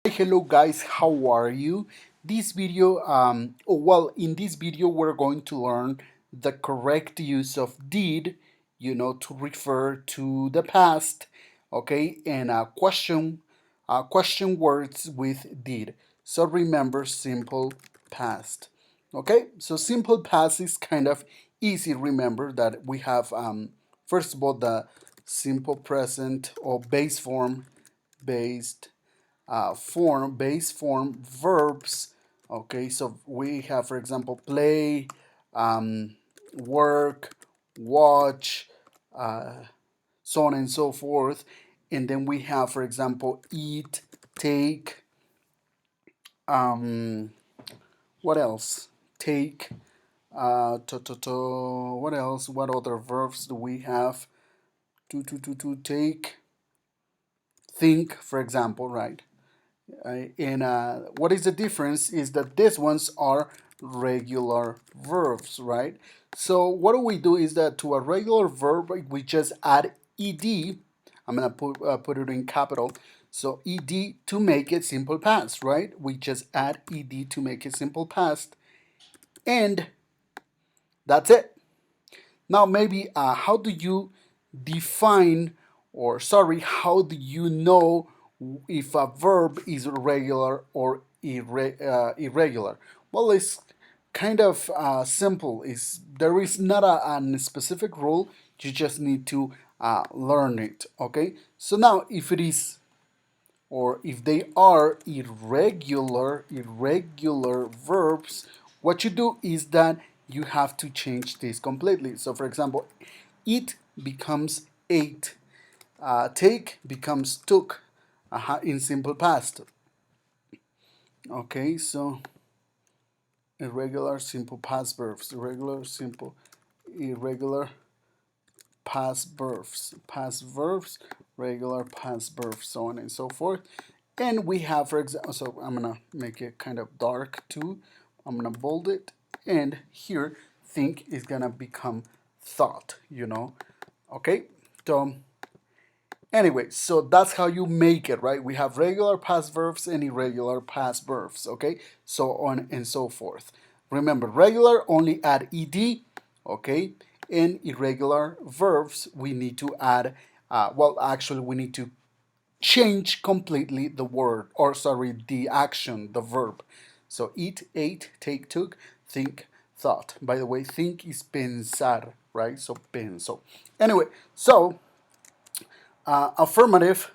Hello guys, how are you? This video, in this video we're going to learn the correct use of did, to refer to the past, okay, and question words with did. So remember simple past, okay? So simple past is kind of easy. Remember that we have, first of all, the simple present or based base form verbs. Okay, so we have, for example, play, work, watch, uh, so on and so forth. And then we have, for example, eat, take, um, what else? Take, what else? What other verbs do we have? To take, think, for example, right? And what is the difference is that these ones are regular verbs, right? So what do we do is that to a regular verb we just add ed. I'm gonna put it in capital. So ed to make it simple past, right? We just add ed to make it simple past, and that's it. Now maybe how do you define, or sorry, how do you know if a verb is regular or irregular? Well, it's kind of simple. There is not a specific rule. You just need to learn it. Okay. So now, if it is, or if they are irregular verbs, what you do is that you have to change this completely. So for example, eat becomes ate, take becomes took, in simple past. Okay, so irregular simple past verbs, irregular past verbs, regular past verbs, so on and so forth. And we have, for example, so I'm gonna make it kind of dark too. I'm gonna bold it, and here think is gonna become thought. Okay, so anyway, so that's how you make it, right? We have regular past verbs and irregular past verbs, okay? So on and so forth. Remember, regular only add ed, okay? In irregular verbs, we need to add, actually, we need to change completely the word, or sorry, the action, the verb. So eat, ate, take, took, think, thought. By the way, think is pensar, right? So penso. Anyway, so affirmative,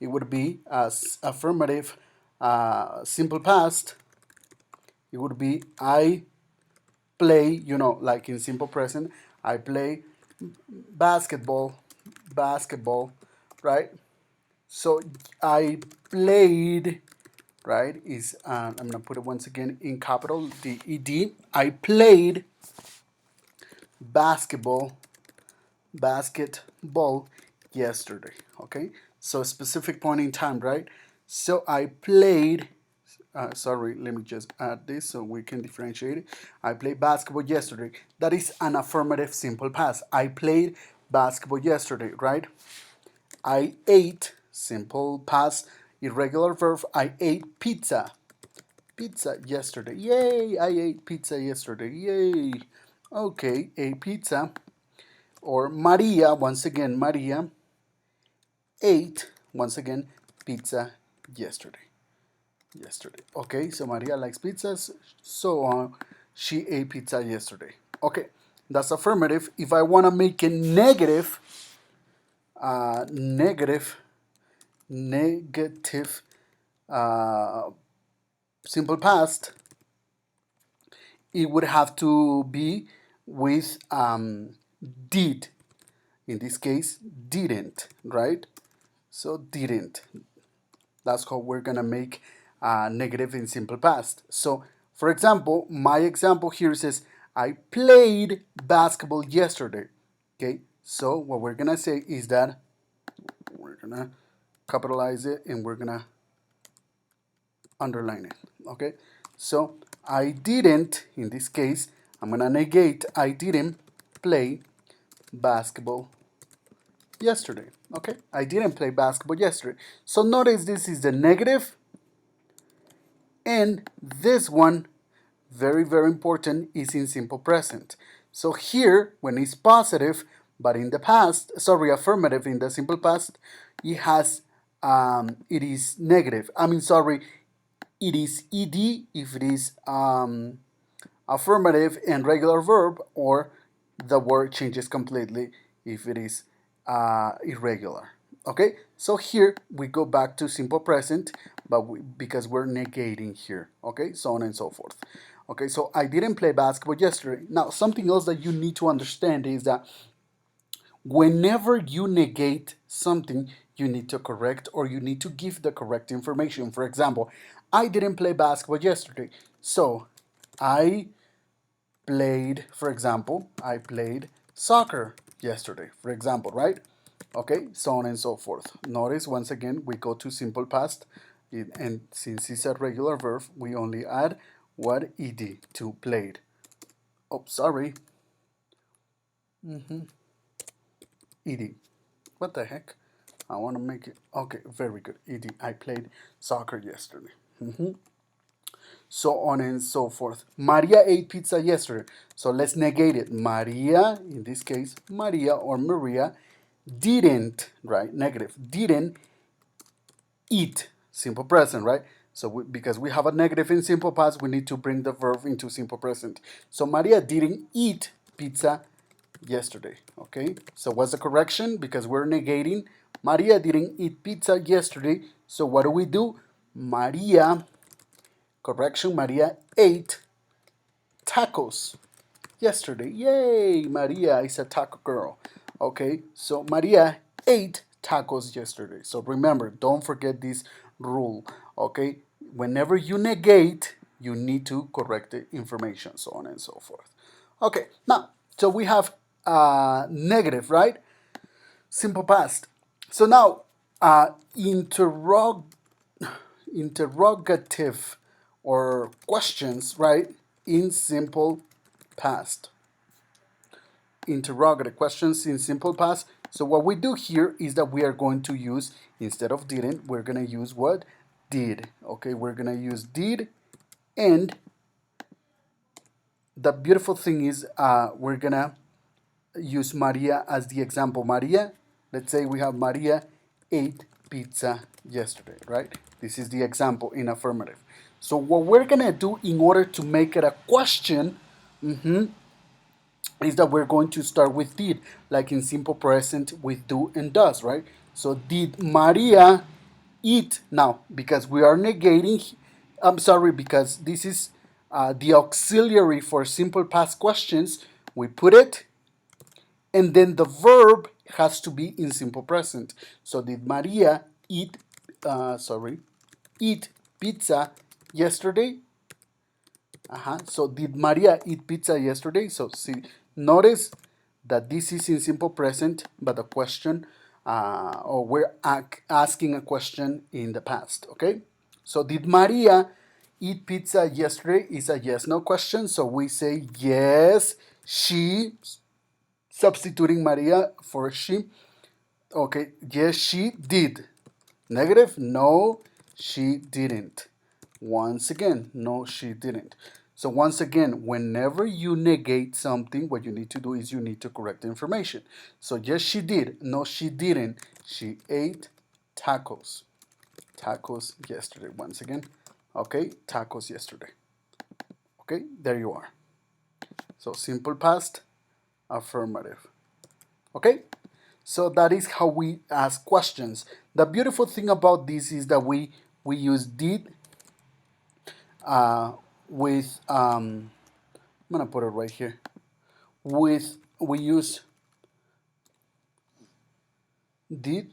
it would be affirmative simple past. It would be I play, like in simple present, I play basketball, basketball, right? So I played, right? I'm gonna put it once again in capital, the ed. I played basketball, basketball yesterday. Okay, so a specific point in time, right? So I played. Sorry, let me just add this so we can differentiate it. I played basketball yesterday. That is an affirmative simple past. I played basketball yesterday, right? I ate, simple past, irregular verb. I ate pizza yesterday. Yay! I ate pizza yesterday. Yay! Okay, a pizza. Or Maria, once again, Maria ate, once again, pizza yesterday. Yesterday. Okay, so Maria likes pizzas, so she ate pizza yesterday. Okay, that's affirmative. If I want to make it negative, negative, uh, simple past, it would have to be with did. In this case, didn't, right? So didn't. That's how we're gonna make negative in simple past. So, for example, my example here says, I played basketball yesterday. Okay, so what we're gonna say is that we're gonna capitalize it and we're gonna underline it. Okay, so I didn't, in this case, I'm gonna negate, I didn't play basketball yesterday. Okay, I didn't play basketball yesterday. So notice this is the negative, and this one, very, very important, is in simple present. So here, when it's positive, but in the past, sorry, affirmative in the simple past, it has, it is negative. I mean, sorry, it is ed if it is affirmative and regular verb, or the word changes completely if it is irregular. Okay, so here we go back to simple present, but because we're negating here. Okay, so on and so forth. Okay, so I didn't play basketball yesterday. Now, something else that you need to understand is that whenever you negate something, you need to correct, or you need to give the correct information. For example, I didn't play basketball yesterday. So I played, for example, I played soccer yesterday, for example, right? Okay, so on and so forth. Notice once again, we go to simple past, and since it's a regular verb, we only add what ed to played. Oh, sorry. Ed. What the heck? I want to make it. Okay, very good. Ed. I played soccer yesterday. So on and so forth. Maria ate pizza yesterday. So let's negate it. Maria, in this case, Maria or Maria didn't, right? Negative. Didn't eat. Simple present, right? So because we have a negative in simple past, we need to bring the verb into simple present. So Maria didn't eat pizza yesterday. Okay, so what's the correction? Because we're negating, Maria didn't eat pizza yesterday. So what do? Maria, correction, Maria ate tacos yesterday. Yay, Maria is a taco girl. Okay, so Maria ate tacos yesterday. So remember, don't forget this rule. Okay, whenever you negate, you need to correct the information, so on and so forth. Okay, now, so we have negative, right? Simple past. So now, interrogative or questions, right? In simple past. Interrogative questions in simple past. So what we do here is that we are going to use, instead of didn't, we're going to use what? Did. Okay, we're going to use did, and the beautiful thing is we're going to use Maria as the example. Maria, let's say we have Maria ate pizza yesterday, right? This is the example in affirmative. So what we're going to do in order to make it a question, is that we're going to start with did, like in simple present with do and does, right? So did Maria eat? Now, because we are negating, I'm sorry, because this is the auxiliary for simple past questions, we put it, and then the verb has to be in simple present. So did Maria eat, eat pizza yesterday? So did Maria eat pizza yesterday? So see, notice that this is in simple present, but the question, or we're asking a question in the past, okay? So did Maria eat pizza yesterday is a yes/no question. So we say yes, she, substituting Maria for she. Okay, yes, she did. Negative, no, she didn't. Once again, no, she didn't. So once again, whenever you negate something, what you need to do is you need to correct the information. So yes, she did. No, she didn't. She ate tacos. Tacos yesterday. Once again, okay, tacos yesterday. Okay, there you are. So simple past, affirmative. Okay, so that is how we ask questions. The beautiful thing about this is that we use did with I'm gonna put it right here. With we use did,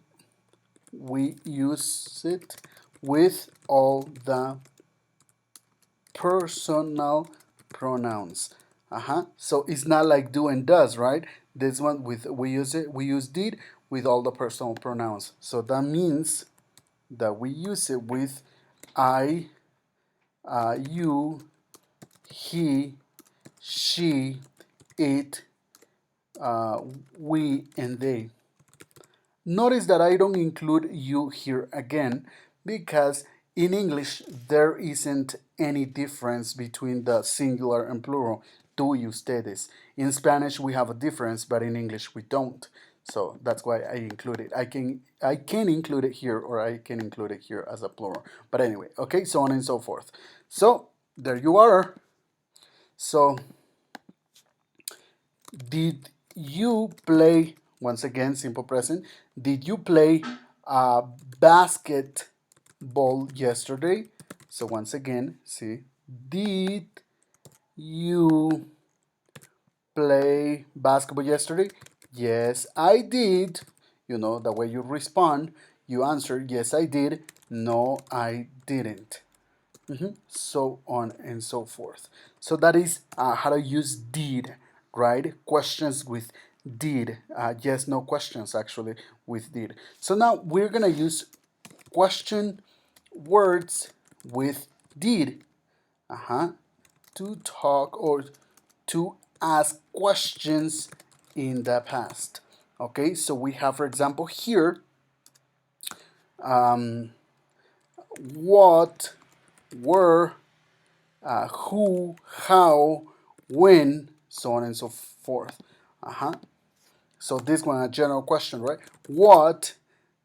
we use it with all the personal pronouns. So it's not like do and does, right? This one with we use did with all the personal pronouns. So that means that we use it with I, you, he, she, it, we, and they. Notice that I don't include you here again because in English there isn't any difference between the singular and plural. Tú y ustedes. In Spanish we have a difference, but in English we don't. So that's why I include it. I can include it here, or I can include it here as a plural. But anyway, okay, so on and so forth. So there you are. So did you play, once again, simple present, did you play basketball yesterday? So once again, see, did you play basketball yesterday? Yes, I did. You know, the way you respond, you answer, yes, I did. No, I didn't. So on and so forth. So that is how to use did, right? Questions with did. Yes, no questions actually with did. So now we're gonna use question words with did to talk or to ask questions in the past. Okay, so we have, for example, here, what, were, who, how, when, so on and so forth. So this one, a general question, right? What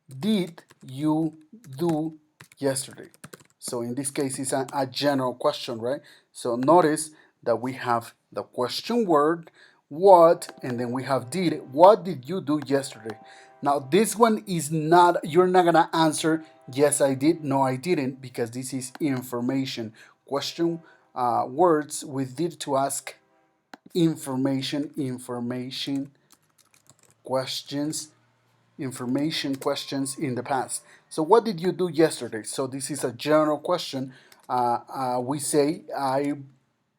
did you do yesterday? So in this case, it's a general question, right? So notice that we have the question word, what, and then we have did. What did you do yesterday? Now this one is not, you're not gonna answer yes I did, no I didn't, because this is information. Question words with did to ask information questions, information questions in the past. So what did you do yesterday? So this is a general question. We say I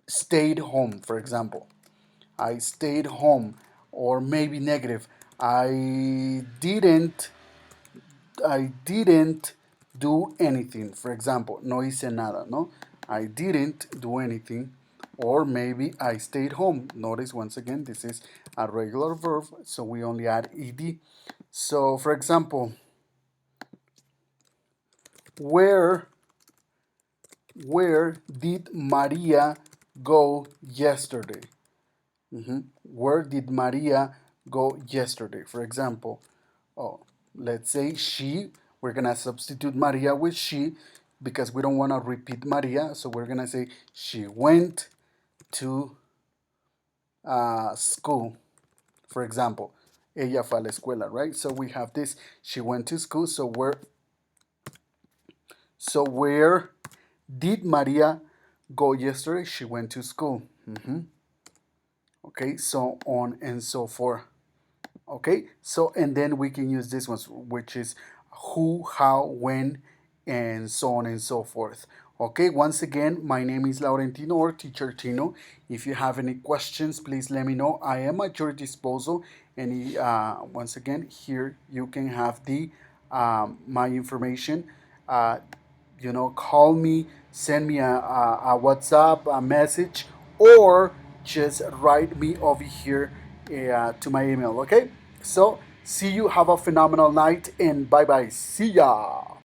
stayed home, for example. I stayed home, or maybe negative. I didn't do anything. For example, no hice nada, no? I didn't do anything. Or maybe I stayed home. Notice once again, this is a regular verb, so we only add ed. So, for example, where where did Maria go yesterday? Where did Maria go yesterday? For example, oh, let's say she, we're gonna substitute Maria with she because we don't want to repeat Maria. So we're gonna say she went to school. For example, ella fue a la escuela, right? So we have this. She went to school. So where did Maria go yesterday? She went to school. Okay, so on and so forth. Okay, so and then we can use this one, which is who, how, when, and so on and so forth. Okay, once again, my name is Laurentino or Teacher Tino. If you have any questions, please let me know. I am at your disposal. And once again, here you can have the my information. Uh, call me, send me a WhatsApp, a message, or just write me over here to my email. Okay, so see you, have a phenomenal night, and bye bye, see ya.